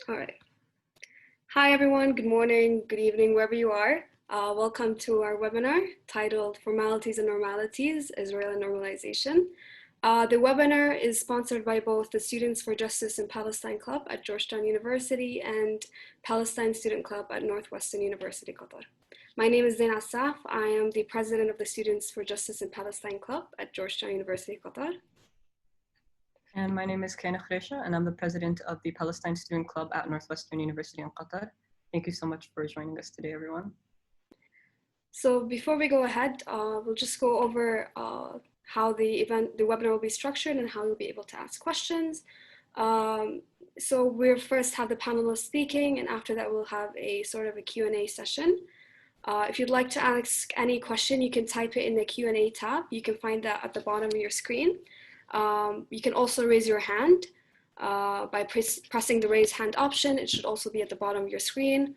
All right. Hi, everyone. Good morning, good evening, wherever you are. Welcome to our webinar titled Formalities and Normalities, Israel and Normalization. The webinar is sponsored by both the Students for Justice in Palestine Club at Georgetown University and Palestine Student Club at Northwestern University, Qatar. My name is Zain Assaf. I am the president of the Students for Justice in Palestine Club at Georgetown University, Qatar. And my name is Kaina Khresha, and I'm the president of the Palestine Student Club at Northwestern University in Qatar. Thank you so much for joining us today, everyone. So before we go ahead, we'll just go over how the webinar will be structured and how you'll be able to ask questions. So we'll first have the panelists speaking, and after that we'll have a sort of a Q&A session. If you'd like to ask any question, you can type it in the Q&A tab. You can find that at the bottom of your screen. You can also raise your hand by pressing the raise hand option. It should also be at the bottom of your screen.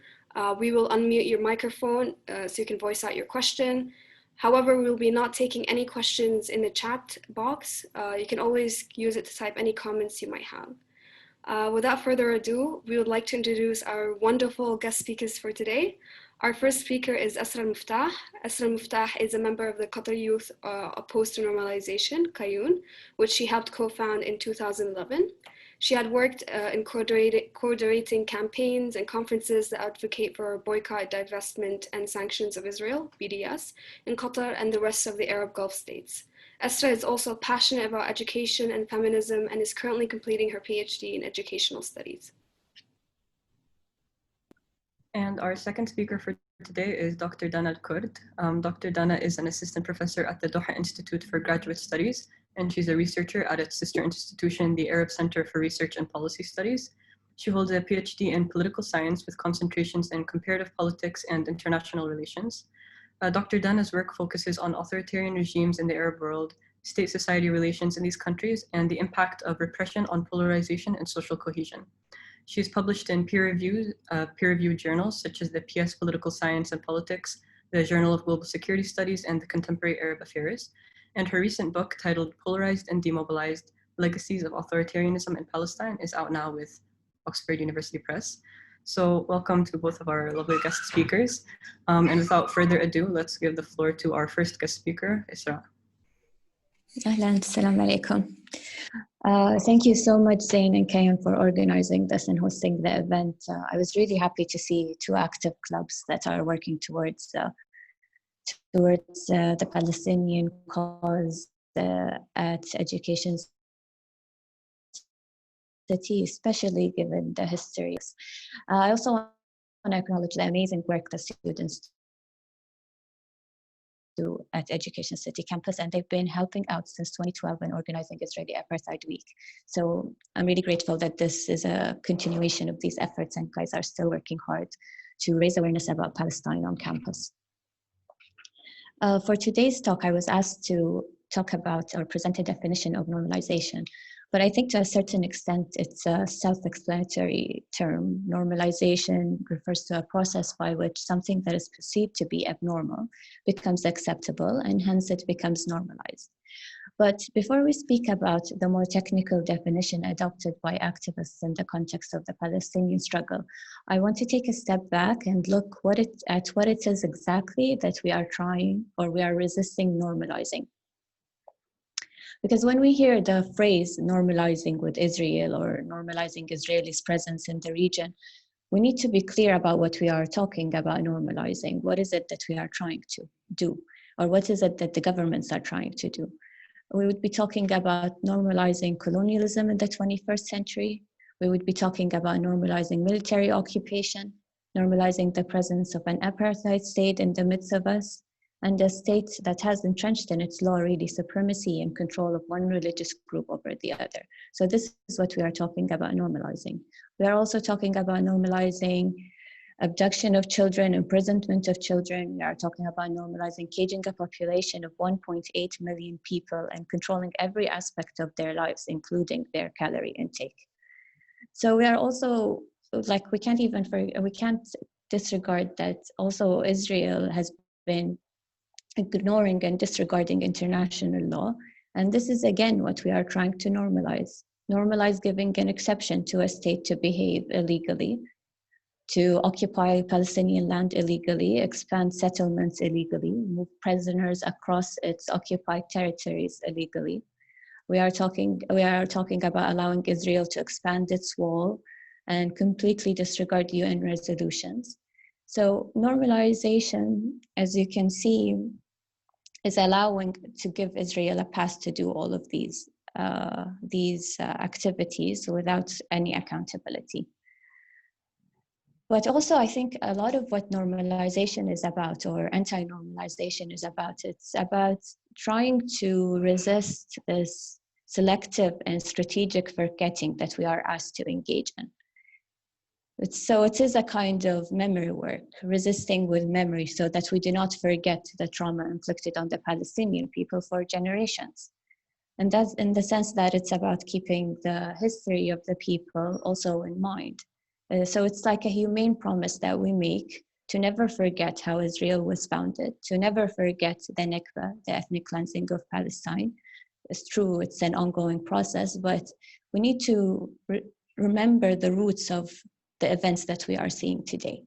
We will unmute your microphone so you can voice out your question. However, we will be not taking any questions in the chat box. You can always use it to type any comments you might have. Without further ado, we would like to introduce our wonderful guest speakers for today. Our first speaker is Esraa Al-Muftah. Esraa Al-Muftah is a member of the Qatar Youth Opposed to Normalization, QAYON, which she helped co-found in 2011. She had worked in coordinating campaigns and conferences that advocate for boycott, divestment, and sanctions of Israel, BDS, in Qatar and the rest of the Arab Gulf states. Esraa is also passionate about education and feminism and is currently completing her PhD in educational studies. And our second speaker for today is Dr. Dana Kurd. Dr. Dana is an assistant professor at the Doha Institute for Graduate Studies, and she's a researcher at its sister institution, the Arab Center for Research and Policy Studies. She holds a PhD in political science with concentrations in comparative politics and international relations. Dr. Dana's work focuses on authoritarian regimes in the Arab world, state-society relations in these countries, and the impact of repression on polarization and social cohesion. She's published in peer-reviewed journals such as the PS Political Science and Politics, the Journal of Global Security Studies, and the Contemporary Arab Affairs. And her recent book, titled Polarized and Demobilized: Legacies of Authoritarianism in Palestine, is out now with Oxford University Press. So welcome to both of our lovely guest speakers. And without further ado, let's give the floor to our first guest speaker, Esraa. Ahlan, assalamu alaikum. Thank you so much, Zain and Kayan, for organizing this and hosting the event. I was really happy to see two active clubs that are working towards the Palestinian cause at Education City, especially given the history. I also want to acknowledge the amazing work the students do at Education City campus, and they've been helping out since 2012 and organizing Israeli Apartheid Week. So I'm really grateful that this is a continuation of these efforts, and guys are still working hard to raise awareness about Palestine on campus. For today's talk, I was asked to talk about or present a definition of normalization. But I think to a certain extent, it's a self-explanatory term. Normalization refers to a process by which something that is perceived to be abnormal becomes acceptable, and hence it becomes normalized. But before we speak about the more technical definition adopted by activists in the context of the Palestinian struggle, I want to take a step back and look at what it is exactly that we are trying or we are resisting normalizing. Because when we hear the phrase normalizing with Israel or normalizing Israelis' presence in the region, we need to be clear about what we are talking about normalizing. What is it that we are trying to do? Or what is it that the governments are trying to do? We would be talking about normalizing colonialism in the 21st century. We would be talking about normalizing military occupation, normalizing the presence of an apartheid state in the midst of us, and a state that has entrenched in its law really supremacy and control of one religious group over the other. So this is what we are talking about normalizing. We are also talking about normalizing abduction of children, imprisonment of children. We are talking about normalizing caging a population of 1.8 million people and controlling every aspect of their lives, including their calorie intake. So we are also, like, we can't disregard that also Israel has been ignoring and disregarding international law. And this is again what we are trying to normalize. normalize giving an exception to a state to behave illegally, to occupy Palestinian land illegally, expand settlements illegally, move prisoners across its occupied territories illegally. We are talking about allowing Israel to expand its wall and completely disregard UN resolutions. So normalization, as you can see, is allowing to give Israel a pass to do all of these activities without any accountability. But also, I think a lot of what normalization is about, or anti-normalization is about, it's about trying to resist this selective and strategic forgetting that we are asked to engage in. So it is a kind of memory work, resisting with memory so that we do not forget the trauma inflicted on the Palestinian people for generations. And that's in the sense that it's about keeping the history of the people also in mind. So it's like a humane promise that we make to never forget how Israel was founded, to never forget the Nakba, the ethnic cleansing of Palestine. It's true, it's an ongoing process, but we need to remember the roots of the events that we are seeing today.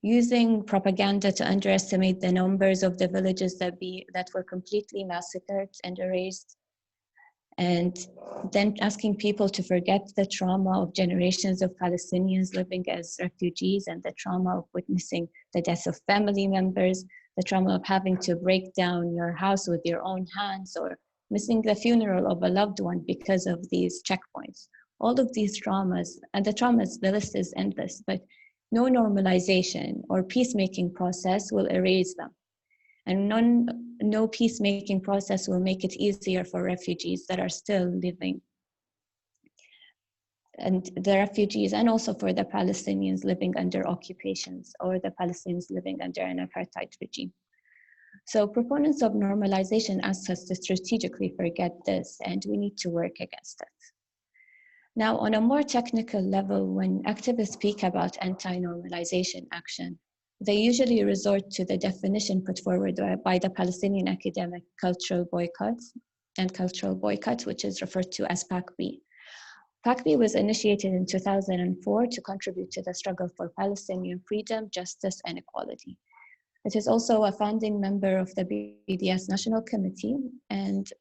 Using propaganda to underestimate the numbers of the villages that were completely massacred and erased, and then asking people to forget the trauma of generations of Palestinians living as refugees and the trauma of witnessing the death of family members, the trauma of having to break down your house with your own hands or missing the funeral of a loved one because of these checkpoints. All of these traumas, and the list is endless, but no normalization or peacemaking process will erase them. And no peacemaking process will make it easier for refugees that are still living, and the refugees, and also for the Palestinians living under occupations or the Palestinians living under an apartheid regime. So proponents of normalization ask us to strategically forget this, and we need to work against it. Now, on a more technical level, when activists speak about anti-normalization action, they usually resort to the definition put forward by the Palestinian academic cultural boycott, which is referred to as PACB. PACB was initiated in 2004 to contribute to the struggle for Palestinian freedom, justice, and equality. It is also a founding member of the BDS National Committee, and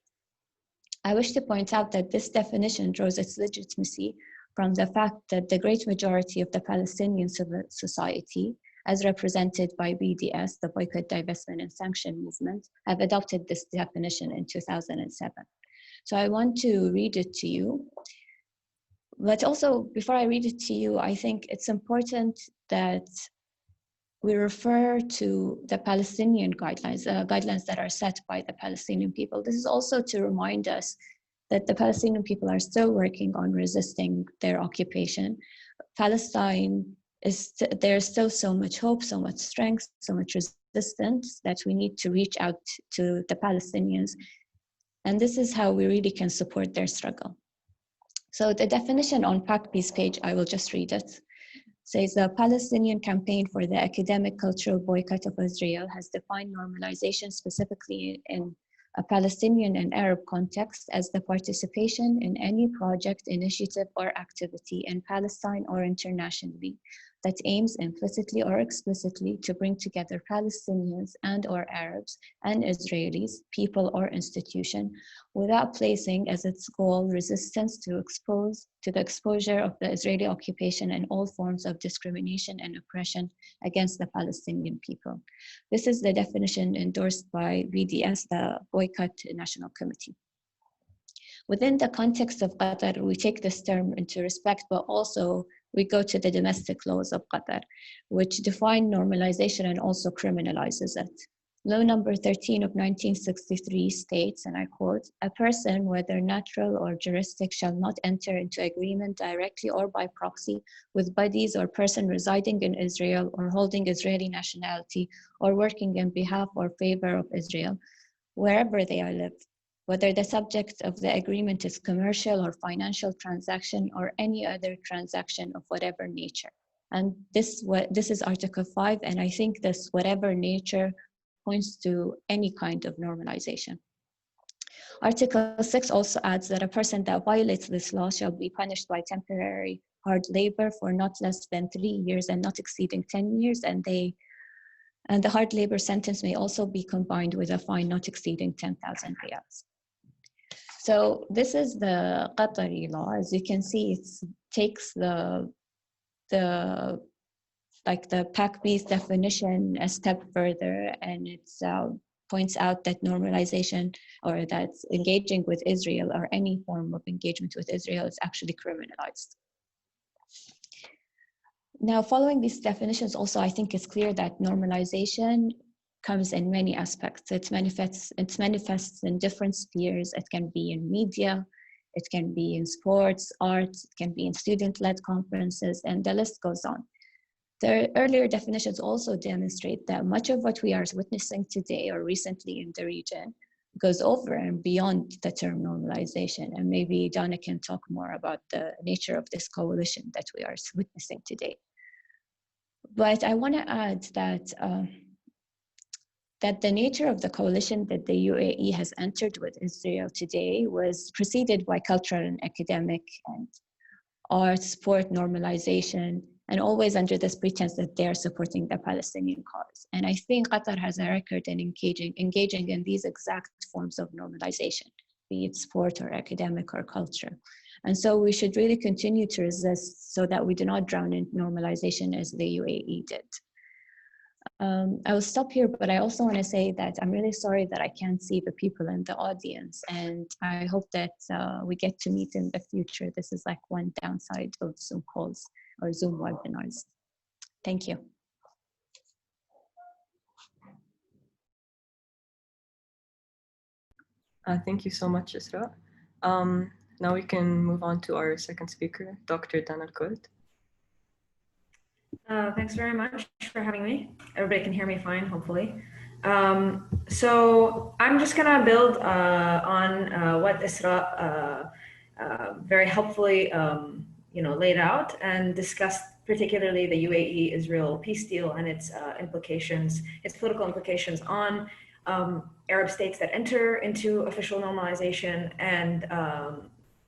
I wish to point out that this definition draws its legitimacy from the fact that the great majority of the Palestinian civil society, as represented by BDS, the Boycott, Divestment, and Sanction Movement, have adopted this definition in 2007. So I want to read it to you. But also, before I read it to you, I think it's important that we refer to the Palestinian guidelines, guidelines that are set by the Palestinian people. This is also to remind us that the Palestinian people are still working on resisting their occupation. Palestine there's still so much hope, so much strength, so much resistance that we need to reach out to the Palestinians. And this is how we really can support their struggle. So the definition on PACB's page, I will just read it. Says the Palestinian Campaign for the Academic Cultural Boycott of Israel has defined normalization specifically in a Palestinian and Arab context as the participation in any project, initiative, or activity in Palestine or internationally that aims implicitly or explicitly to bring together Palestinians and or Arabs and Israelis, people or institution, without placing as its goal resistance to the exposure of the Israeli occupation and all forms of discrimination and oppression against the Palestinian people. This is the definition endorsed by BDS, the Boycott National Committee. Within the context of Qatar, we take this term into respect, but also we go to the domestic laws of Qatar, which define normalization and also criminalizes it. Law number 13 of 1963 states, and I quote, "A person, whether natural or juristic, shall not enter into agreement directly or by proxy with bodies or person residing in Israel or holding Israeli nationality or working in behalf or favor of Israel, wherever they are lived, whether the subject of the agreement is commercial or financial transaction or any other transaction of whatever nature." And this is Article 5, and I think this whatever nature points to any kind of normalization. Article 6 also adds that a person that violates this law shall be punished by temporary hard labor for not less than 3 years and not exceeding 10 years, and the hard labor sentence may also be combined with a fine not exceeding 10,000 riyals. So this is the Qatari law. As you can see, it takes the PAC-B's definition a step further, and it points out that normalization, or that engaging with Israel or any form of engagement with Israel, is actually criminalized. Now, following these definitions, also, I think it's clear that normalization comes in many aspects. It manifests in different spheres. It can be in media, it can be in sports, arts, it can be in student-led conferences, and the list goes on. The earlier definitions also demonstrate that much of what we are witnessing today or recently in the region goes over and beyond the term normalization. And maybe Donna can talk more about the nature of this coalition that we are witnessing today. But I want to add that that the nature of the coalition that the UAE has entered with Israel today was preceded by cultural and academic and art, sport, normalization, and always under this pretense that they are supporting the Palestinian cause. And I think Qatar has a record in engaging in these exact forms of normalization, be it sport or academic or culture. And so we should really continue to resist so that we do not drown in normalization as the UAE did. I will stop here, but I also want to say that I'm really sorry that I can't see the people in the audience, and I hope that we get to meet in the future. This is like one downside of Zoom calls or Zoom webinars. Thank you. Thank you so much, Esraa. Now we can move on to our second speaker, Dr. Doha Al-Kurd. Thanks very much for having me. Everybody can hear me fine, hopefully. So I'm just gonna build on what Esraa very helpfully laid out and discussed particularly the UAE-Israel peace deal and its implications, its political implications on Arab states that enter into official normalization and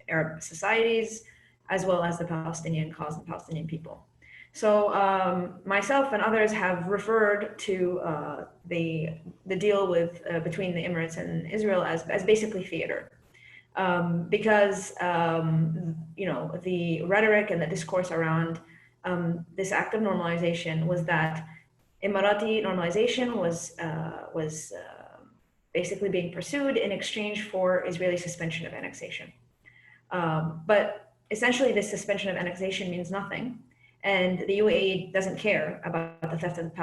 Arab societies, as well as the Palestinian cause and Palestinian people. So myself and others have referred to the deal between the Emirates and Israel as basically theater, because the rhetoric and the discourse around this act of normalization was that Emirati normalization was basically being pursued in exchange for Israeli suspension of annexation. But essentially, this suspension of annexation means nothing. And the UAE doesn't care about the theft of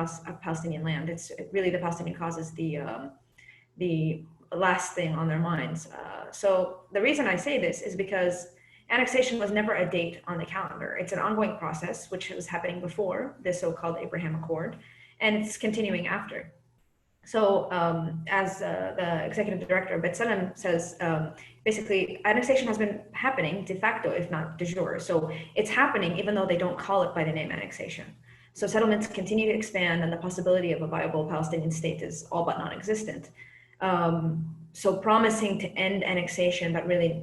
Palestinian land. It's really the Palestinian cause is the last thing on their minds. So the reason I say this is because annexation was never a date on the calendar. It's an ongoing process, which was happening before the so-called Abraham Accord, and it's continuing after. So as the executive director of B'Tselem says, basically annexation has been happening de facto, if not de jure. So it's happening even though they don't call it by the name annexation. So settlements continue to expand and the possibility of a viable Palestinian state is all but non-existent. So promising to end annexation, but really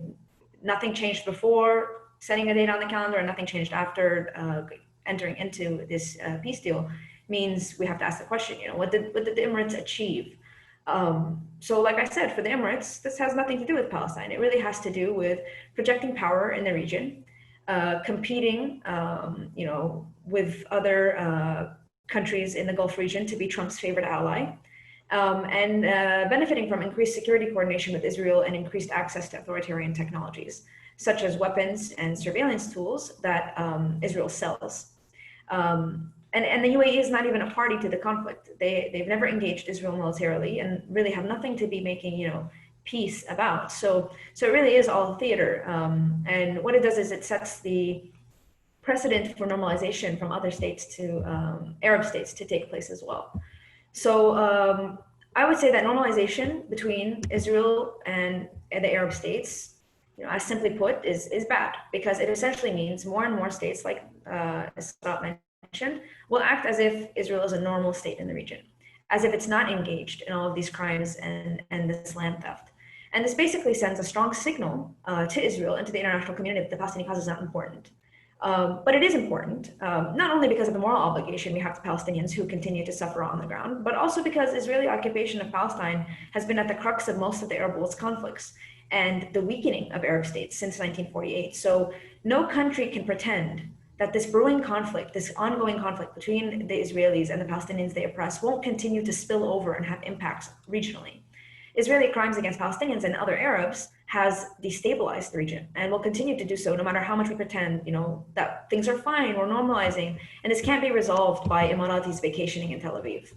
nothing changed before setting a date on the calendar and nothing changed after entering into this peace deal means we have to ask the question, what did the Emirates achieve? So like I said, for the Emirates, this has nothing to do with Palestine. It really has to do with projecting power in the region, competing, with other countries in the Gulf region to be Trump's favorite ally, and benefiting from increased security coordination with Israel and increased access to authoritarian technologies, such as weapons and surveillance tools that Israel sells. And the UAE is not even a party to the conflict. They've never engaged Israel militarily and really have nothing to be making, peace about. So it really is all theater. And what it does is it sets the precedent for normalization from other states to Arab states to take place as well. So I would say that normalization between Israel and the Arab states, as simply put, is bad, because it essentially means more and more states, like Esraa mentioned, will act as if Israel is a normal state in the region, as if it's not engaged in all of these crimes and this land theft. And this basically sends a strong signal to Israel and to the international community that the Palestinian cause is not important. But it is important, not only because of the moral obligation we have to Palestinians who continue to suffer on the ground, but also because Israeli occupation of Palestine has been at the crux of most of the Arab world's conflicts and the weakening of Arab states since 1948. So no country can pretend that this brewing conflict, this ongoing conflict between the Israelis and the Palestinians they oppress won't continue to spill over and have impacts regionally. Israeli crimes against Palestinians and other Arabs has destabilized the region and will continue to do so no matter how much we pretend, that things are fine, we're normalizing, and this can't be resolved by Emiratis vacationing in Tel Aviv.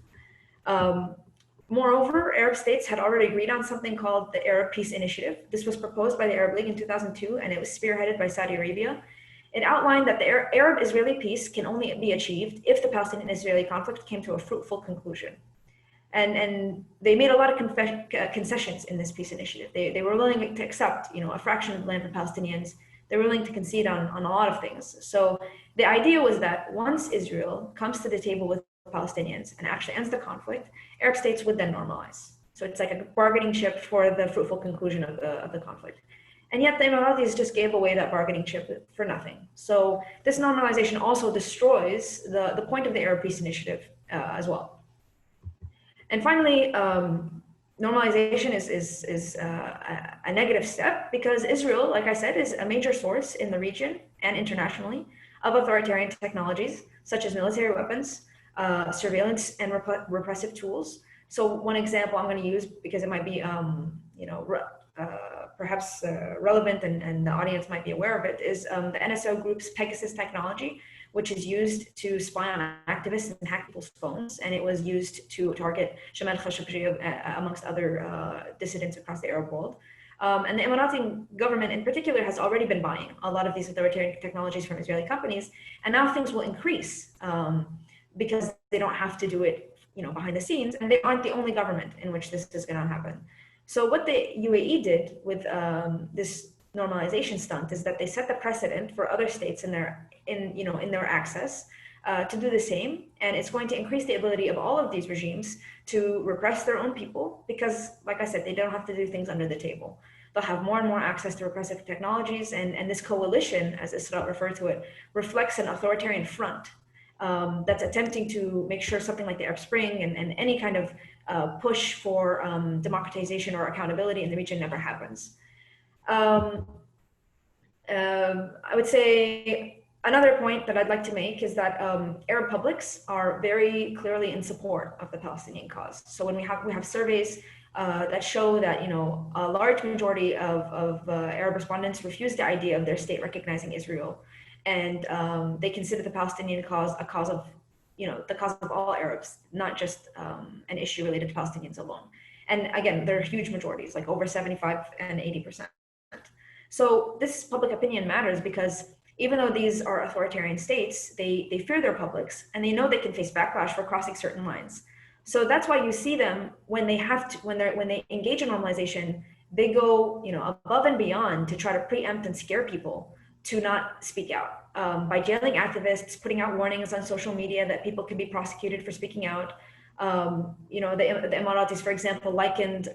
Moreover, Arab states had already agreed on something called the Arab Peace Initiative. This was proposed by the Arab League in 2002, and it was spearheaded by Saudi Arabia. It outlined that the Arab-Israeli peace can only be achieved if the Palestinian-Israeli conflict came to a fruitful conclusion. And they made a lot of concessions in this peace initiative. They were willing to accept, a fraction of the land for Palestinians. They were willing to concede on a lot of things. So the idea was that once Israel comes to the table with Palestinians and actually ends the conflict, Arab states would then normalize. So it's like a bargaining chip for the fruitful conclusion of the conflict. And yet the Emiratis just gave away that bargaining chip for nothing. So this normalization also destroys the point of the Arab Peace Initiative as well. And finally, normalization is a negative step because Israel, like I said, is a major source in the region and internationally of authoritarian technologies such as military weapons, surveillance, and repressive tools. So one example I'm going to use because it might be, perhaps relevant and the audience might be aware of it is the NSO group's Pegasus technology, which is used to spy on activists and hack people's phones. And it was used to target Jamal Khashoggi amongst other dissidents across the Arab world. And the Emirati government in particular has already been buying a lot of these authoritarian technologies from Israeli companies. And now things will increase because they don't have to do it behind the scenes. And they aren't the only government in which this is going to happen. So what the UAE did with this normalization stunt is that they set the precedent for other states in their access to do the same, and it's going to increase the ability of all of these regimes to repress their own people because, like I said, they don't have to do things under the table. They'll have more and more access to repressive technologies, and this coalition, as Esraa referred to it, reflects an authoritarian front that's attempting to make sure something like the Arab Spring and any kind of push for democratization or accountability in the region never happens. I would say another point that I'd like to make is that Arab publics are very clearly in support of the Palestinian cause. So when we have surveys that show that a large majority of Arab respondents refuse the idea of their state recognizing Israel, and they consider the Palestinian cause a cause of the cause of all Arabs, not just an issue related to Palestinians alone. And again, there are huge majorities, like over 75 and 80%. So this public opinion matters because even though these are authoritarian states, they fear their publics and they know they can face backlash for crossing certain lines. So that's why you see them when they engage in normalization, they go above and beyond to try to preempt and scare people to not speak out by jailing activists, putting out warnings on social media that people can be prosecuted for speaking out. The Emiratis, for example, likened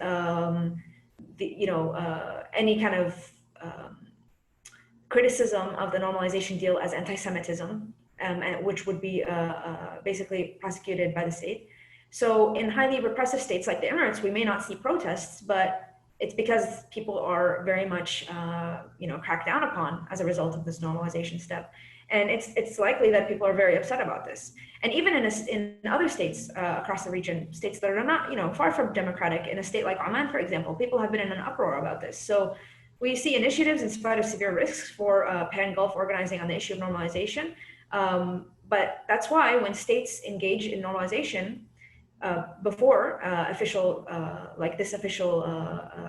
any kind of criticism of the normalization deal as anti-Semitism, which would be basically prosecuted by the state. So in highly repressive states like the Emirates, we may not see protests, but it's because people are very much, cracked down upon as a result of this normalization step. And it's likely that people are very upset about this. And even in other states across the region, states that are not, far from democratic, in a state like Oman, for example, people have been in an uproar about this. So we see initiatives in spite of severe risks for pan-Gulf organizing on the issue of normalization. But that's why when states engage in normalization, before official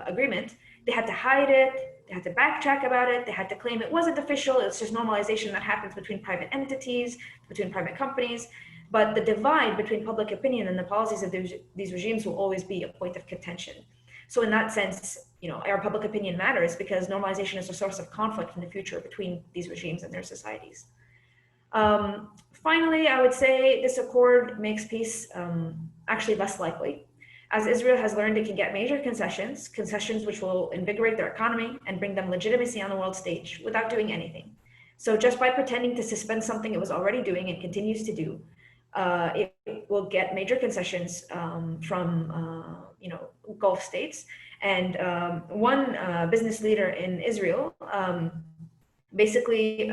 agreement, they had to hide it, they had to backtrack about it, they had to claim it wasn't official, it's just normalization that happens between private entities, between private companies. But the divide between public opinion and the policies of these regimes will always be a point of contention. So in that sense, our public opinion matters because normalization is a source of conflict in the future between these regimes and their societies. Finally, I would say this accord makes peace actually less likely as Israel has learned it can get major concessions which will invigorate their economy and bring them legitimacy on the world stage without doing anything. So just by pretending to suspend something it was already doing and continues to do, it will get major concessions from Gulf states. And one business leader in Israel basically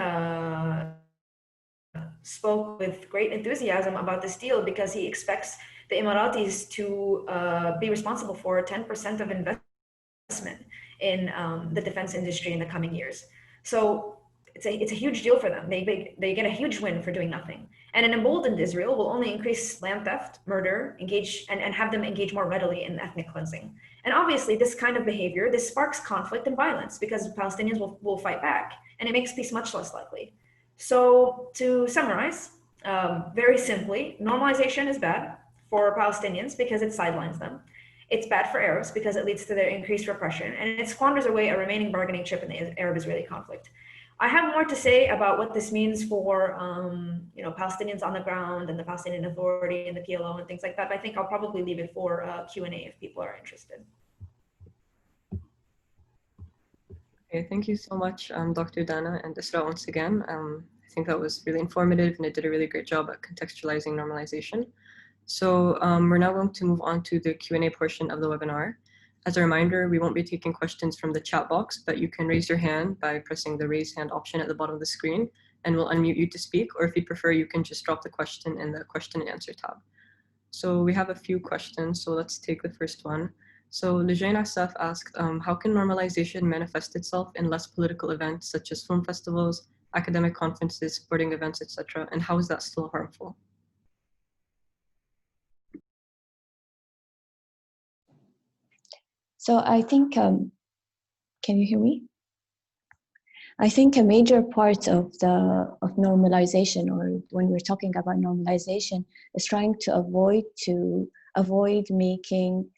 spoke with great enthusiasm about this deal because he expects the Emiratis to be responsible for 10% of investment in the defense industry in the coming years. So it's a huge deal for them. They get a huge win for doing nothing. And an emboldened Israel will only increase land theft, murder, and have them engage more readily in ethnic cleansing. And obviously this kind of behavior, this sparks conflict and violence because Palestinians will fight back, and it makes peace much less likely. So to summarize, very simply, normalization is bad for Palestinians because it sidelines them. It's bad for Arabs because it leads to their increased repression, and it squanders away a remaining bargaining chip in the Arab-Israeli conflict. I have more to say about what this means for Palestinians on the ground and the Palestinian Authority and the PLO and things like that, but I think I'll probably leave it for Q&A if people are interested. Okay, thank you so much, Dr. Dana and Esraa once again. I think that was really informative and it did a really great job at contextualizing normalization. So we're now going to move on to the Q&A portion of the webinar. As a reminder, we won't be taking questions from the chat box, but you can raise your hand by pressing the raise hand option at the bottom of the screen, and we'll unmute you to speak, or if you prefer, you can just drop the question in the question and answer tab. So we have a few questions, so let's take the first one. So Lejain Asaf asked, how can normalization manifest itself in less political events such as film festivals, academic conferences, sporting events, etc., and how is that still harmful? So I think, can you hear me? I think a major part of normalization, or when we're talking about normalization, is trying to avoid making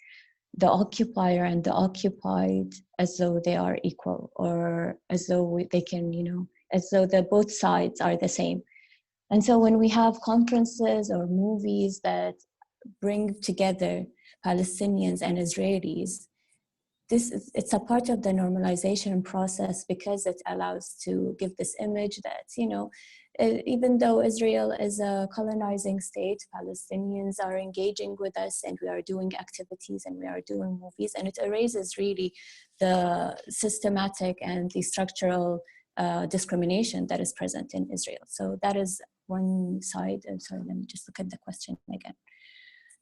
the occupier and the occupied as though they are equal, or as though they can, as though both sides are the same. And so when we have conferences or movies that bring together Palestinians and Israelis, it's a part of the normalization process because it allows to give this image that, even though Israel is a colonizing state, Palestinians are engaging with us and we are doing activities and we are doing movies, and it erases really the systematic and the structural discrimination that is present in Israel. So that is one side. I'm sorry, let me just look at the question again.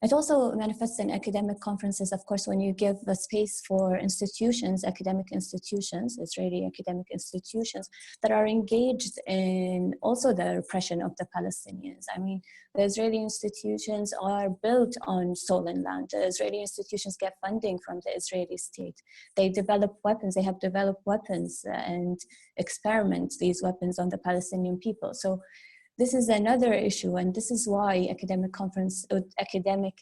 It also manifests in academic conferences, of course, when you give a space for institutions, academic institutions, Israeli academic institutions that are engaged in also the repression of the Palestinians. I mean, the Israeli institutions are built on stolen land. The Israeli institutions get funding from the Israeli state. They develop weapons, they have developed weapons and experiment these weapons on the Palestinian people. So this is another issue, and this is why academic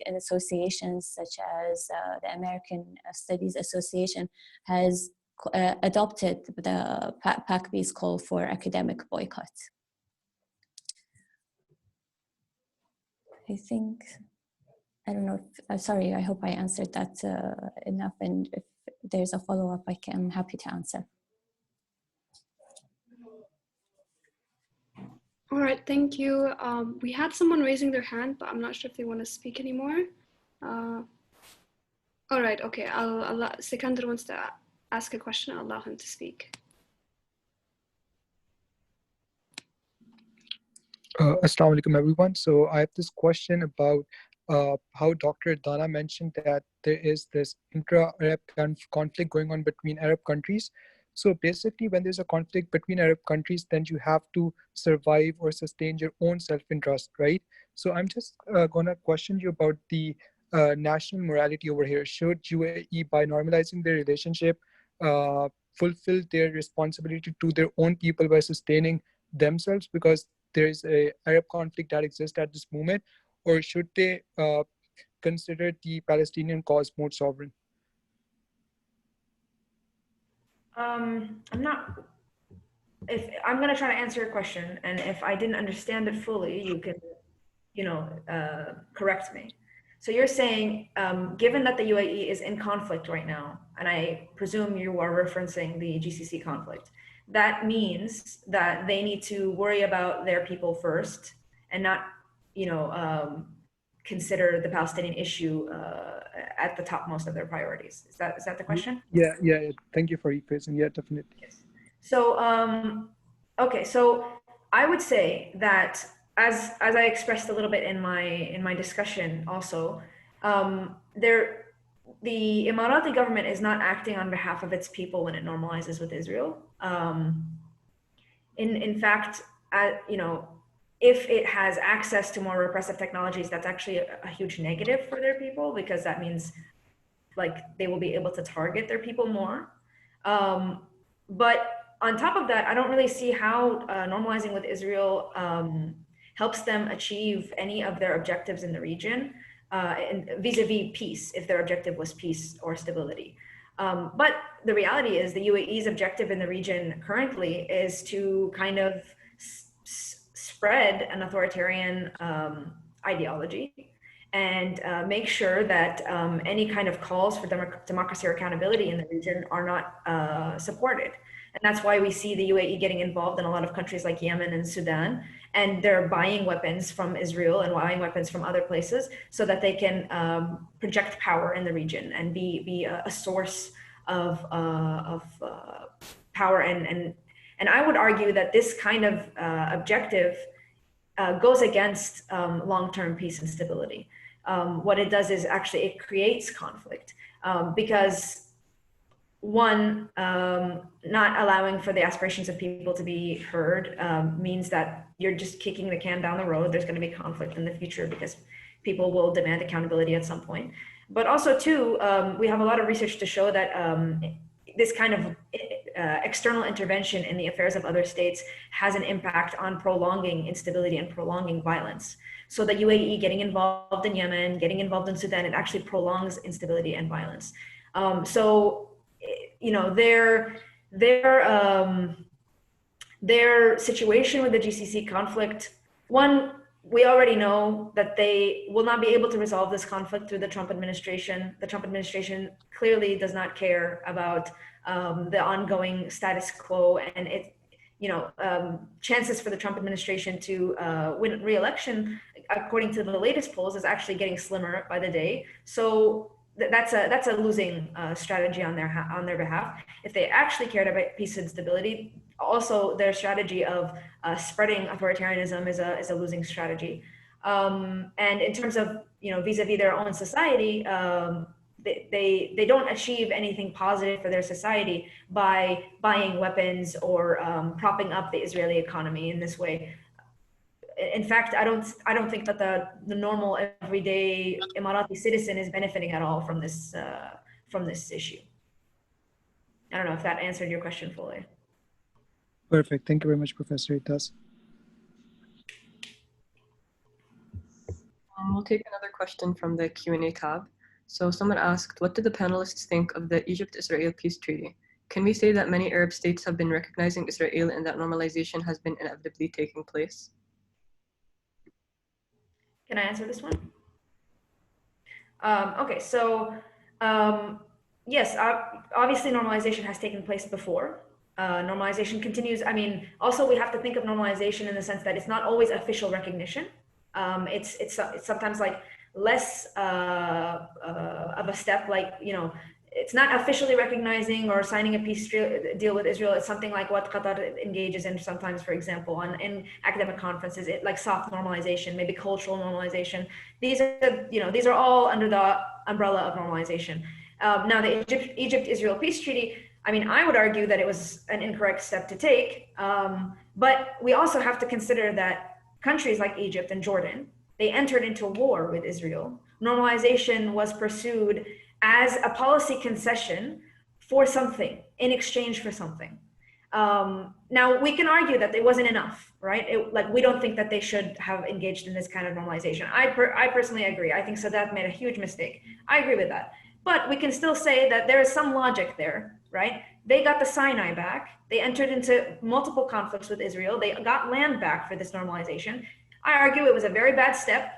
associations such as the American Studies Association has adopted the PACB's call for academic boycott. I don't know if, sorry, I hope I answered that enough, and if there's a follow-up, I'm happy to answer. All right, thank you. We had someone raising their hand, but I'm not sure if they want to speak anymore. All right, okay, I'll allow, Sikandar wants to ask a question, I'll allow him to speak. Assalamu alaikum, everyone. So I have this question about how Dr. Dana mentioned that there is this intra-Arab conflict going on between Arab countries. So basically, when there's a conflict between Arab countries, then you have to survive or sustain your own self-interest, right? So I'm just gonna question you about the national morality over here. Should UAE, by normalizing their relationship, fulfill their responsibility to their own people by sustaining themselves because there is a Arab conflict that exists at this moment, or should they consider the Palestinian cause more sovereign? I'm going to try to answer your question, and if I didn't understand it fully, you can, correct me. So you're saying, given that the UAE is in conflict right now, and I presume you are referencing the GCC conflict, that means that they need to worry about their people first and not, consider the Palestinian issue at the topmost of their priorities. Is that the question? Yeah. Thank you for rephrasing. Yeah, definitely. Yes. So, okay. So I would say that as I expressed a little bit in my discussion also, the Emirati government is not acting on behalf of its people when it normalizes with Israel. In fact, if it has access to more repressive technologies, that's actually a huge negative for their people, because that means like they will be able to target their people more. But on top of that, I don't really see how normalizing with Israel helps them achieve any of their objectives in the region, and vis-a-vis peace, if their objective was peace or stability. But the reality is the UAE's objective in the region currently is to kind of spread an authoritarian ideology and make sure that any kind of calls for democracy or accountability in the region are not supported. And that's why we see the UAE getting involved in a lot of countries like Yemen and Sudan, and they're buying weapons from Israel and buying weapons from other places so that they can project power in the region and be a source of power. And I would argue that this kind of objective goes against long-term peace and stability. What it does is actually it creates conflict because one, not allowing for the aspirations of people to be heard means that you're just kicking the can down the road. There's going to be conflict in the future because people will demand accountability at some point. But also too, we have a lot of research to show that this kind of external intervention in the affairs of other states has an impact on prolonging instability and prolonging violence. So the UAE getting involved in Yemen, getting involved in Sudan, it actually prolongs instability and violence. Their situation with the GCC conflict, one, we already know that they will not be able to resolve this conflict through the Trump administration. The Trump administration clearly does not care about the ongoing status quo, and chances for the Trump administration to win re-election, according to the latest polls, is actually getting slimmer by the day. So that's a losing strategy on their behalf. If they actually cared about peace and stability, also their strategy of spreading authoritarianism is a losing strategy. And in terms of vis-a-vis their own society, they don't achieve anything positive for their society by buying weapons or propping up the Israeli economy in this way. In fact, I don't think that the normal everyday Emirati citizen is benefiting at all from this issue. I don't know if that answered your question fully. Perfect. Thank you very much, Professor. It does. We'll take another question from the Q&A tab. So someone asked, what do the panelists think of the Egypt-Israel peace treaty? Can we say that many Arab states have been recognizing Israel and that normalization has been inevitably taking place? Can I answer this one? Okay, so yes, obviously normalization has taken place before. Normalization continues. I mean, also we have to think of normalization in the sense that it's not always official recognition. It's sometimes like less of a step, like, it's not officially recognizing or signing a peace deal with Israel. It's something like what Qatar engages in sometimes, for example, in academic conferences, like soft normalization, maybe cultural normalization. These are all under the umbrella of normalization. Now, the Egypt-Israel peace treaty, I mean, I would argue that it was an incorrect step to take, but we also have to consider that countries like Egypt and Jordan, they entered into war with Israel. Normalization was pursued as a policy concession for something, in exchange for something. Now, we can argue that it wasn't enough, right? We don't think that they should have engaged in this kind of normalization. I personally agree. I think Sadat made a huge mistake. I agree with that. But we can still say that there is some logic there, right? They got the Sinai back. They entered into multiple conflicts with Israel. They got land back for this normalization. I argue it was a very bad step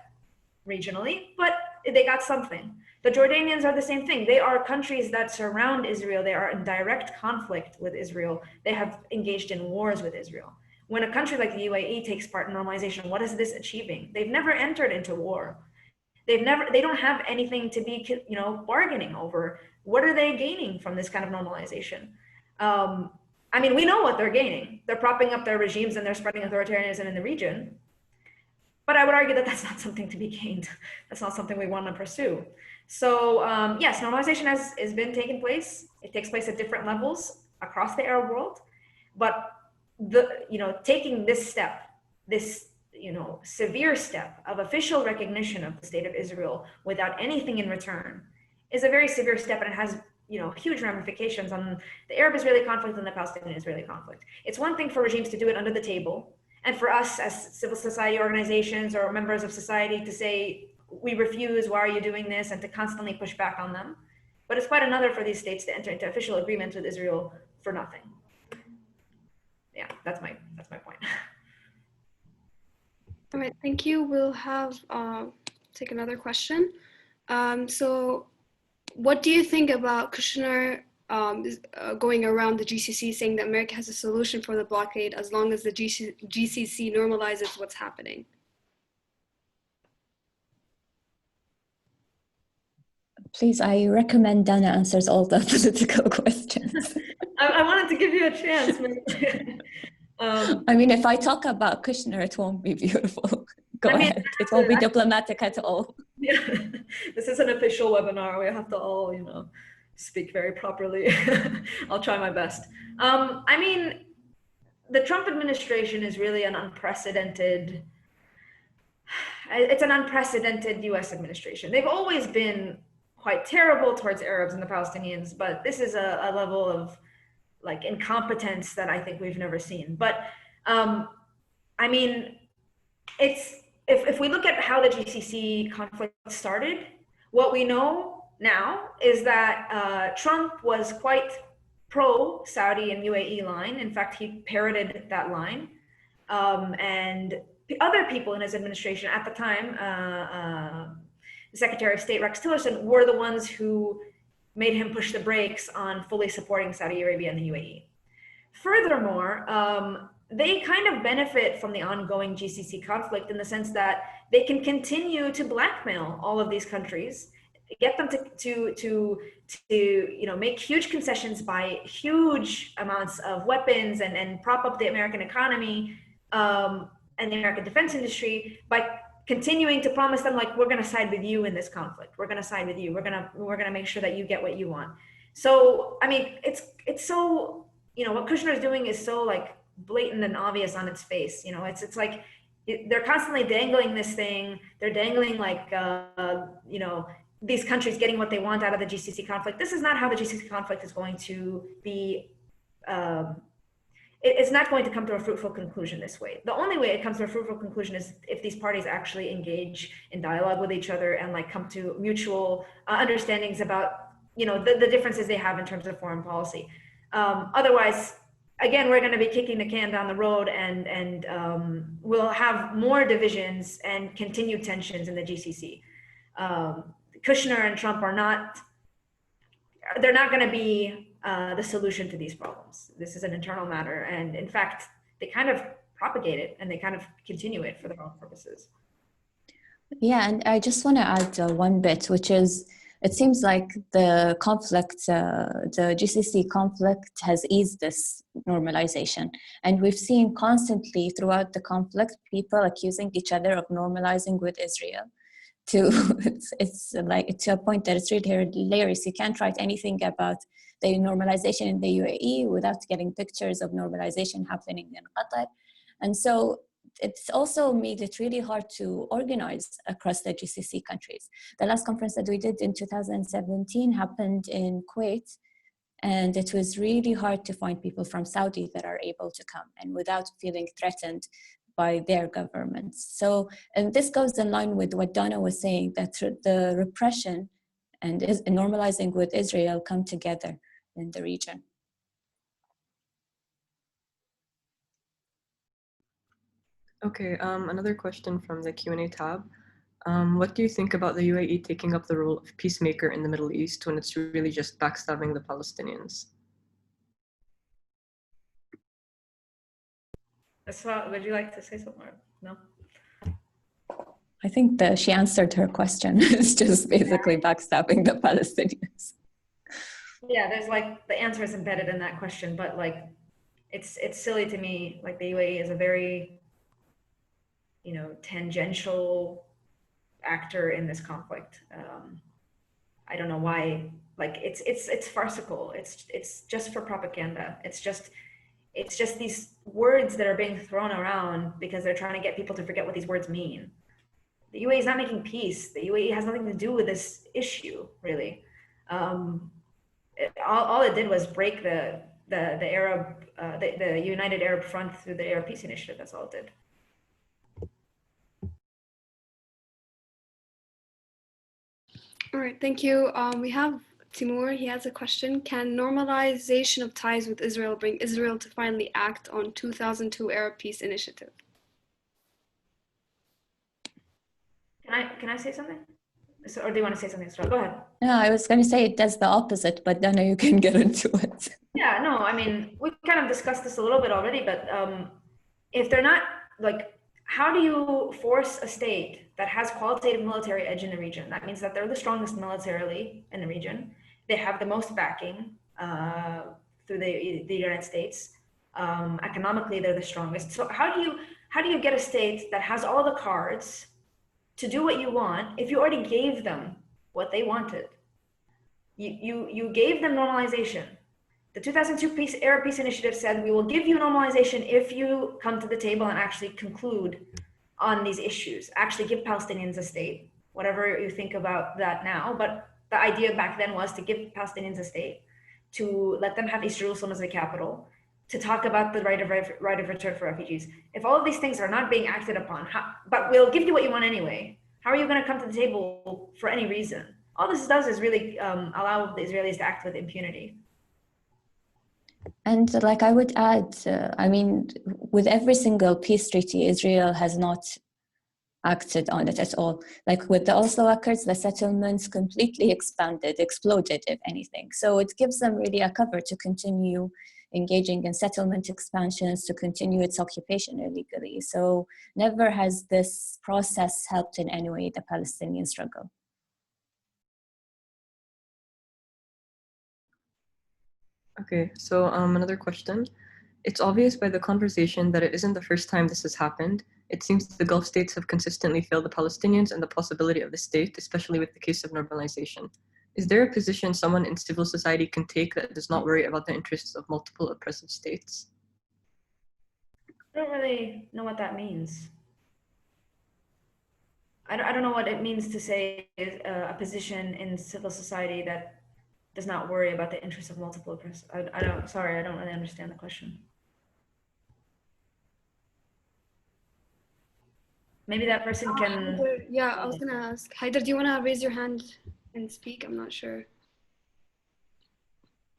regionally, but they got something. The Jordanians are the same thing. They are countries that surround Israel. They are in direct conflict with Israel. They have engaged in wars with Israel. When a country like the UAE takes part in normalization, what is this achieving? They've never entered into war. They don't have anything to be, bargaining over. What are they gaining from this kind of normalization? I mean, we know what they're gaining. They're propping up their regimes and they're spreading authoritarianism in the region. But I would argue that that's not something to be gained. That's not something we want to pursue. So yes, normalization has been taking place. It takes place at different levels across the Arab world. But taking this step, this severe step of official recognition of the state of Israel without anything in return is a very severe step, and it has huge ramifications on the Arab-Israeli conflict and the Palestinian-Israeli conflict. It's one thing for regimes to do it under the table, and for us as civil society organizations or members of society to say, we refuse, why are you doing this, and to constantly push back on them. But it's quite another for these states to enter into official agreements with Israel for nothing. Yeah, that's my point. All right, thank you. We'll have take another question. So what do you think about Kushner going around the GCC saying that America has a solution for the blockade as long as the GCC normalizes what's happening? Please, I recommend Dana answers all the political questions. I wanted to give you a chance. I mean, if I talk about Kushner, it won't be beautiful. Go ahead. It won't be diplomatic at all. Yeah, this is an official webinar. We have to all, speak very properly. I'll try my best. I mean, the Trump administration is really an unprecedented, US administration. They've always been quite terrible towards Arabs and the Palestinians, but this is a level of incompetence that I think we've never seen. But I mean, if we look at how the GCC conflict started, what we know now is that Trump was quite pro-Saudi and UAE line. In fact, he parroted that line. And other people in his administration at the time, the Secretary of State Rex Tillerson, were the ones who made him push the brakes on fully supporting Saudi Arabia and the UAE. Furthermore, they kind of benefit from the ongoing GCC conflict in the sense that they can continue to blackmail all of these countries, get them to make huge concessions, buy huge amounts of weapons, and prop up the American economy and the American defense industry by continuing to promise them, we're going to side with you in this conflict. We're going to side with you. We're going to make sure that you get what you want. So, I mean, it's so, what Kushner is doing is so blatant and obvious on its face. It's like they're constantly dangling this thing. They're dangling these countries getting what they want out of the GCC conflict. This is not how the GCC conflict is going to be. It's not going to come to a fruitful conclusion this way. The only way it comes to a fruitful conclusion is if these parties actually engage in dialogue with each other and come to mutual understandings about the differences they have in terms of foreign policy. Otherwise, again, we're going to be kicking the can down the road, and we'll have more divisions and continued tensions in the GCC. Kushner and Trump they're not going to be the solution to these problems. This is an internal matter, and in fact, they kind of propagate it and they kind of continue it for their own purposes. Yeah, and I just want to add one bit, which is, it seems like the conflict, the GCC conflict has eased this normalization. And we've seen constantly throughout the conflict, people accusing each other of normalizing with Israel. It's to a point that it's really hilarious. You can't write anything about the normalization in the UAE without getting pictures of normalization happening in Qatar. And so it's also made it really hard to organize across the GCC countries. The last conference that we did in 2017 happened in Kuwait, and it was really hard to find people from Saudi that are able to come and without feeling threatened by their governments. So, and this goes in line with what Donna was saying, that the repression and normalizing with Israel come together in the region. Okay, another question from the Q&A tab. What do you think about the UAE taking up the role of peacemaker in the Middle East when it's really just backstabbing the Palestinians? Esraa, would you like to say something? No? I think that she answered her question. It's just basically backstabbing the Palestinians. Yeah, there's like the answer is embedded in that question, but like it's silly to me. Like the UAE is a very, you know, tangential actor in this conflict. I don't know why. Like it's farcical. It's just for propaganda. It's just these words that are being thrown around because they're trying to get people to forget what these words mean. The UAE is not making peace. The UAE has nothing to do with this issue, really. All it did was break the United Arab Front through the Arab Peace Initiative. That's all it did. All right, thank you. We have Timur. He has a question. Can normalization of ties with Israel bring Israel to finally act on 2002 Arab Peace Initiative? Can I say something? So, or do you want to say something, Esraa? Go ahead. No, I was going to say it does the opposite, but then you can get into it. Yeah, no, I mean, we kind of discussed this a little bit already, but if they're not, like, how do you force a state that has qualitative military edge in the region? That means that they're the strongest militarily in the region. They have the most backing through the United States. Economically, they're the strongest. So how do you get a state that has all the cards to do what you want if you already gave them what they wanted? You gave them normalization. The 2002 Arab Peace Initiative said, we will give you normalization if you come to the table and actually conclude on these issues, actually give Palestinians a state, whatever you think about that now. But the idea back then was to give Palestinians a state, to let them have East Jerusalem as the capital, to talk about the right of return for refugees. If all of these things are not being acted upon, but we'll give you what you want anyway, how are you going to come to the table for any reason? All this does is really allow the Israelis to act with impunity. And like I would add, I mean, with every single peace treaty, Israel has not acted on it at all. Like with the Oslo Accords, the settlements completely exploded, if anything. So it gives them really a cover to continue engaging in settlement expansions, to continue its occupation illegally. So never has this process helped in any way the Palestinian struggle. Okay, so another question. It's obvious by the conversation that it isn't the first time this has happened. It seems the Gulf states have consistently failed the Palestinians and the possibility of the state, especially with the case of normalization. Is there a position someone in civil society can take that does not worry about the interests of multiple oppressive states? I don't really know what that means. I don't know what it means to say a position in civil society that does not worry about the interests of multiple oppressive. I don't really understand the question. Maybe that person can. Yeah, I was gonna ask. Haider, do you wanna raise your hand and speak? I'm not sure.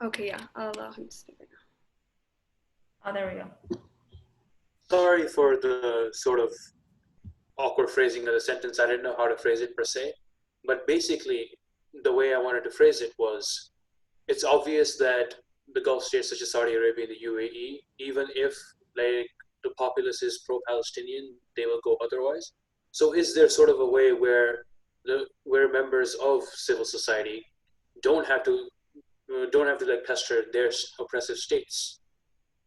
Okay, yeah, I'll allow him to speak right now. Oh, there we go. Sorry for the sort of awkward phrasing of the sentence. I didn't know how to phrase it per se, but basically the way I wanted to phrase it was, it's obvious that the Gulf states such as Saudi Arabia and the UAE, even if like the populace is pro-Palestinian, they will go otherwise. So is there sort of a way where members of civil society don't have to like pester their oppressive states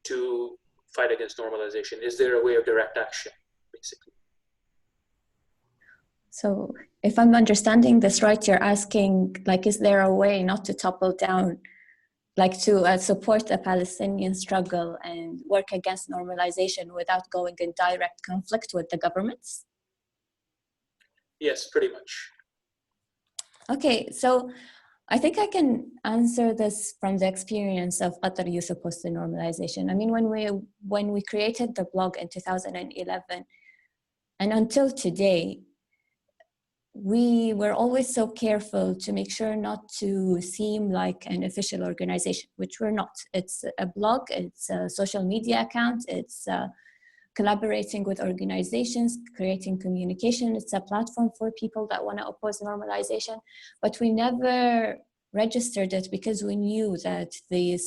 to fight against normalization? Is there a way of direct action, basically? So if I'm understanding this right, you're asking, like, is there a way not to topple down, like to support the Palestinian struggle and work against normalization without going in direct conflict with the governments? Yes, pretty much. Okay, so I think I can answer this from the experience of Qatar Youth Opposed to Normalization. I mean, when we created the blog in 2011, and until today, we were always so careful to make sure not to seem like an official organization, which we're not. It's a blog, it's a social media account, it's collaborating with organizations, creating communication. It's a platform for people that want to oppose normalization, but we never registered it because we knew that the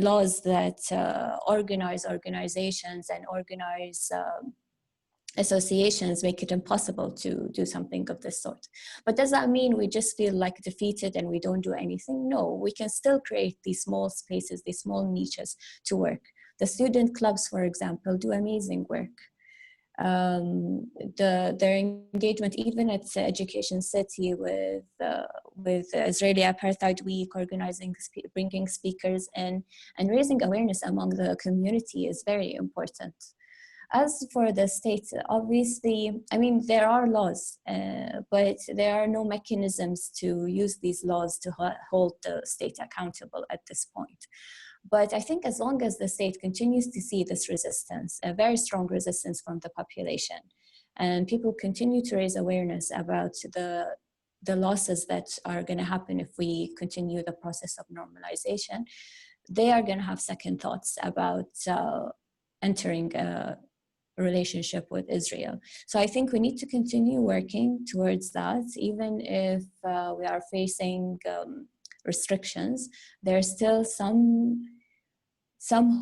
laws that organize organizations and organize associations make it impossible to do something of this sort. But does that mean we just feel like defeated and we don't do anything? No, we can still create these small spaces, these small niches to work. The student clubs, for example, do amazing work. Their engagement even at Education City with Israeli Apartheid Week, organizing, bringing speakers in and raising awareness among the community is very important. As for the state, obviously, I mean, there are laws, but there are no mechanisms to use these laws to hold the state accountable at this point. But I think as long as the state continues to see this resistance, a very strong resistance from the population, and people continue to raise awareness about the losses that are going to happen if we continue the process of normalization, they are going to have second thoughts about entering a relationship with Israel. So I think we need to continue working towards that, even if we are facing restrictions. There's still some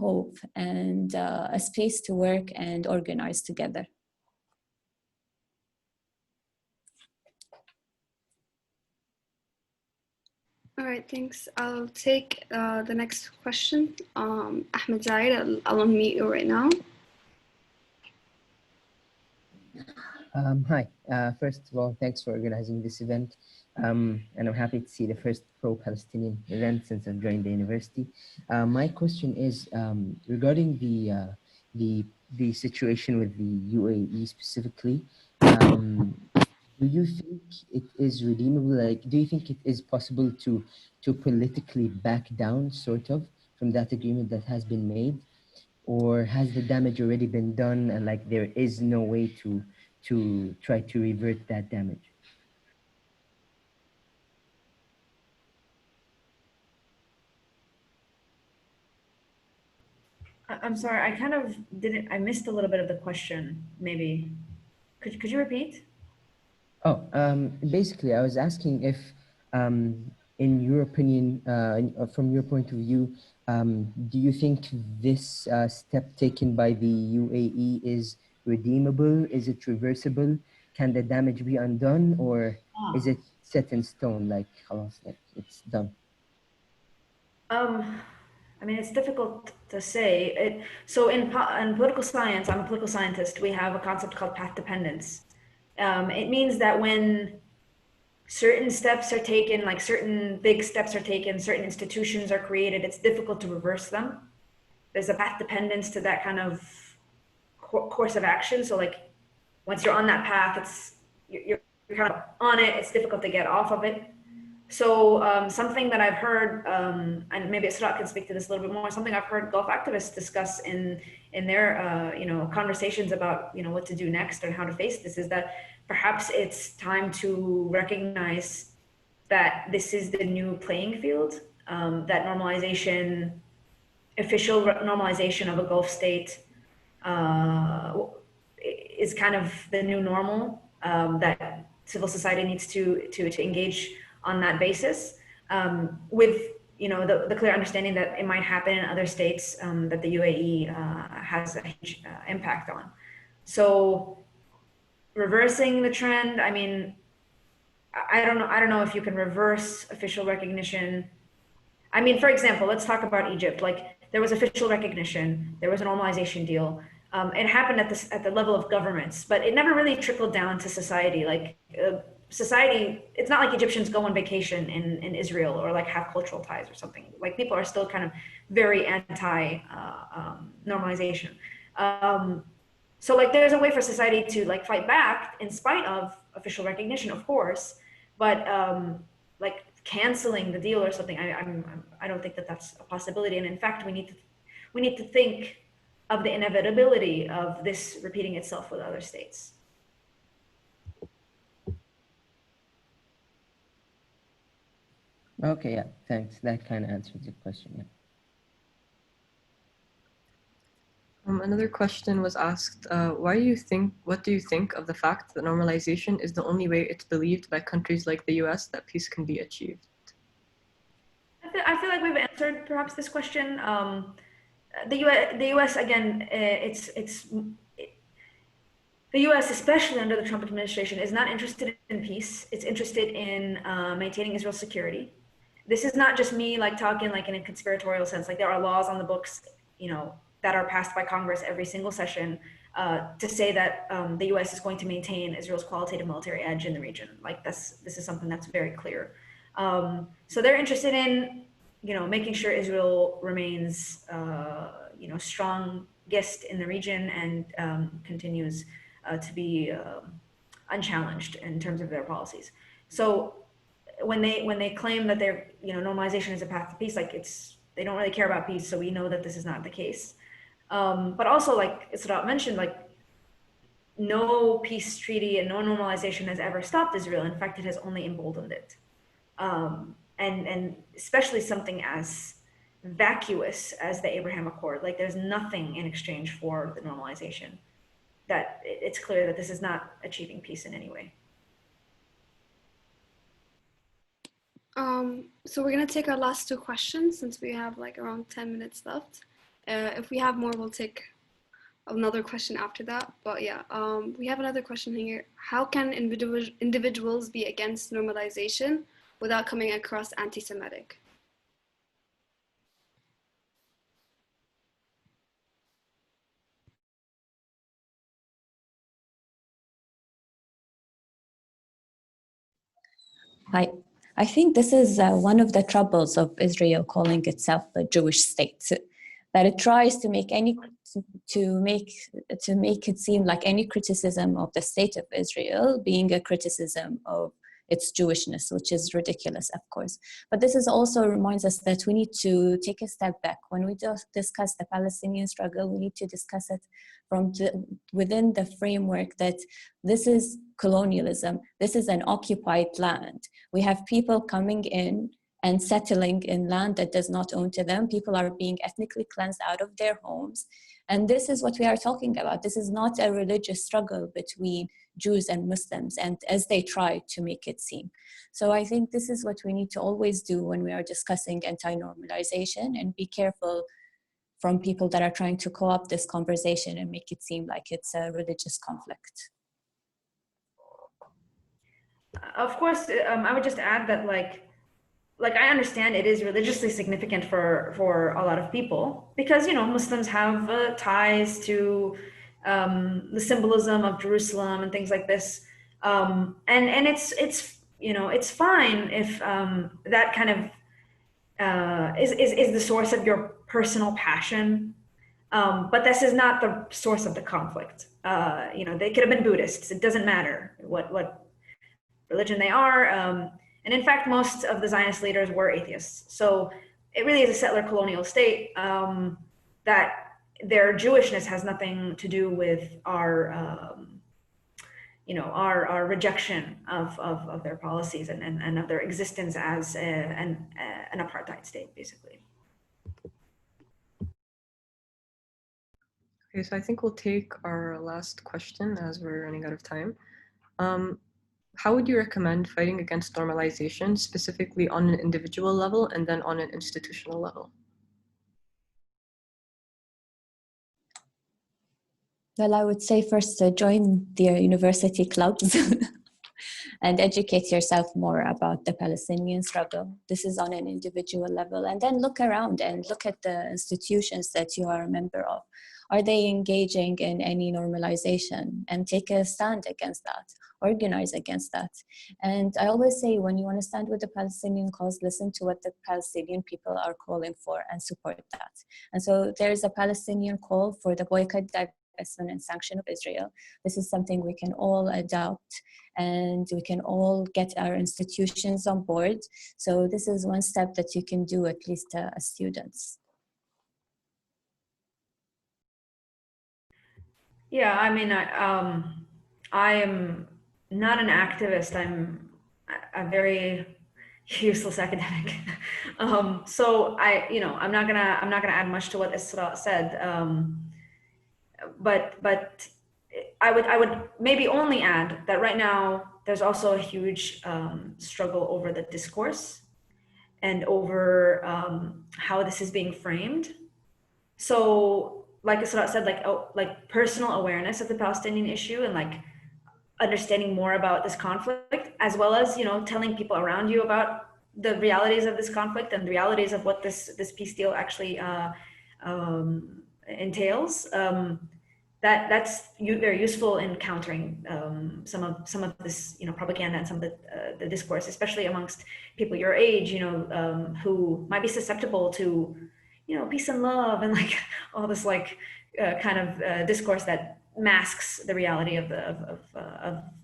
hope and a space to work and organize together. All right, thanks. I'll take the next question. Ahmed Zaid, I'll unmute you right now. Hi, first of all, thanks for organizing this event. And I'm happy to see the first pro-Palestinian event since I've joined the university. My question is regarding the situation with the UAE specifically. Do you think it is redeemable? Like, do you think it is possible to politically back down, sort of, from that agreement that has been made? Or has the damage already been done and like there is no way to try to revert that damage? I'm sorry, I kind of I missed a little bit of the question, maybe. Could you repeat? Oh, basically, I was asking if, in your opinion, from your point of view, do you think this step taken by the UAE is redeemable? Is it reversible? Can the damage be undone, or is it set in stone? Like, like it's done. I mean, it's difficult to say. So in political science, I'm a political scientist, we have a concept called path dependence. It means that when certain steps are taken, like certain big steps are taken, certain institutions are created, it's difficult to reverse them. There's a path dependence to that kind of course of action. So like once you're on that path, you're kind of on it, it's difficult to get off of it. So something that I've heard, and maybe Esraa can speak to this a little bit more, something I've heard Gulf activists discuss in their conversations about what to do next and how to face this is that perhaps it's time to recognize that this is the new playing field, that normalization, official normalization of a Gulf state is kind of the new normal, that civil society needs to engage on that basis, with the clear understanding that it might happen in other states that the UAE has a huge impact on. So reversing the trend, I mean, I don't know if you can reverse official recognition. I mean, for example, let's talk about Egypt. Like there was official recognition, there was a normalization deal. It happened at the level of governments, but it never really trickled down to society. Like society, it's not like Egyptians go on vacation in Israel or like have cultural ties or something. Like people are still kind of very anti normalization. So like there's a way for society to like fight back in spite of official recognition, of course, but like canceling the deal or something, I don't think that that's a possibility. And in fact, we need to think of the inevitability of this repeating itself with other states. Okay, yeah, thanks. That kind of answers the question. Yeah. Another question was asked, what do you think of the fact that normalization is the only way it's believed by countries like the US that peace can be achieved? I feel like we've answered perhaps this question. The US again, the US, especially under the Trump administration, is not interested in peace. It's interested in maintaining Israel's security. This is not just me like talking like in a conspiratorial sense. Like there are laws on the books, that are passed by Congress every single session to say that the US is going to maintain Israel's qualitative military edge in the region. Like this is something that's very clear. So they're interested in, making sure Israel remains, strongest in the region and continues to be unchallenged in terms of their policies. So when they claim that they're, normalization is a path to peace, like they don't really care about peace. So we know that this is not the case. But also, like Esraa mentioned, like no peace treaty and no normalization has ever stopped Israel. In fact, it has only emboldened it. And especially something as vacuous as the Abraham Accord, like there's nothing in exchange for the normalization. That it's clear that this is not achieving peace in any way. So we're gonna take our last two questions since we have like around 10 minutes left. If we have more, we'll take another question after that. But yeah, we have another question here. How can individuals be against normalization without coming across anti-Semitic? I think this is one of the troubles of Israel calling itself a Jewish state, that it tries to make it seem like any criticism of the state of Israel being a criticism of its Jewishness, which is ridiculous, of course. But this is also reminds us that we need to take a step back. When we discuss the Palestinian struggle, we need to discuss it from within the framework that this is colonialism. This is an occupied land. We have people coming in and settling in land that does not own to them. People are being ethnically cleansed out of their homes. And this is what we are talking about. This is not a religious struggle between Jews and Muslims, and as they try to make it seem. So I think this is what we need to always do when we are discussing anti-normalization, and be careful from people that are trying to co-opt this conversation and make it seem like it's a religious conflict. Of course, I would just add that like I understand it is religiously significant for a lot of people because, Muslims have ties to the symbolism of Jerusalem and things like this. And it's fine if that kind of is the source of your personal passion. But this is not the source of the conflict. They could have been Buddhists. It doesn't matter what religion they are. And in fact, most of the Zionist leaders were atheists. So it really is a settler colonial state that their Jewishness has nothing to do with our rejection of their policies and of their existence as an apartheid state, basically. Okay, so I think we'll take our last question as we're running out of time. How would you recommend fighting against normalization, specifically on an individual level and then on an institutional level? Well, I would say first join the university clubs and educate yourself more about the Palestinian struggle. This is on an individual level. And then look around and look at the institutions that you are a member of. Are they engaging in any normalization? And take a stand against that, organize against that. And I always say, when you want to stand with the Palestinian cause, listen to what the Palestinian people are calling for and support that. And so there is a Palestinian call for the boycott, divestment, and sanction of Israel. This is something we can all adopt, and we can all get our institutions on board. So this is one step that you can do, at least as students. Yeah, I mean, I am not an activist. I'm a very useless academic. So I'm not gonna add much to what Esraa said. but I would maybe only add that right now there's also a huge struggle over the discourse and over how this is being framed. So, like Esraa said, like personal awareness of the Palestinian issue and like understanding more about this conflict, as well as, you know, telling people around you about the realities of this conflict and the realities of what this peace deal actually entails. That's very useful in countering some of this, you know, propaganda and some of the discourse, especially amongst people your age, you know, who might be susceptible to, you know, peace and love and like all this like kind of discourse that masks the reality of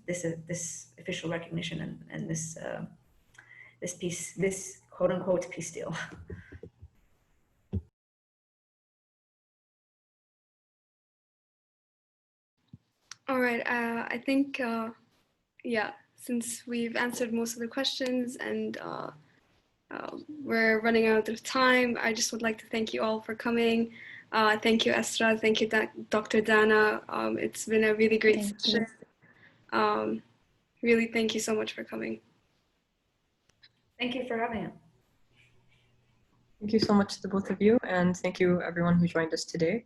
this official recognition and this quote unquote peace deal. All right, I think, yeah, since we've answered most of the questions and we're running out of time, I just would like to thank you all for coming. Thank you, Esraa. Thank you, Dr. Dana. It's been a really great session. Really, thank you so much for coming. Thank you for having us. Thank you so much to the both of you, and thank you everyone who joined us today.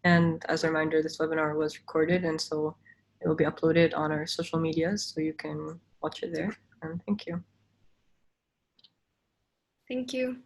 And as a reminder, this webinar was recorded, and so it will be uploaded on our social medias, so you can watch it there. And thank you. Thank you.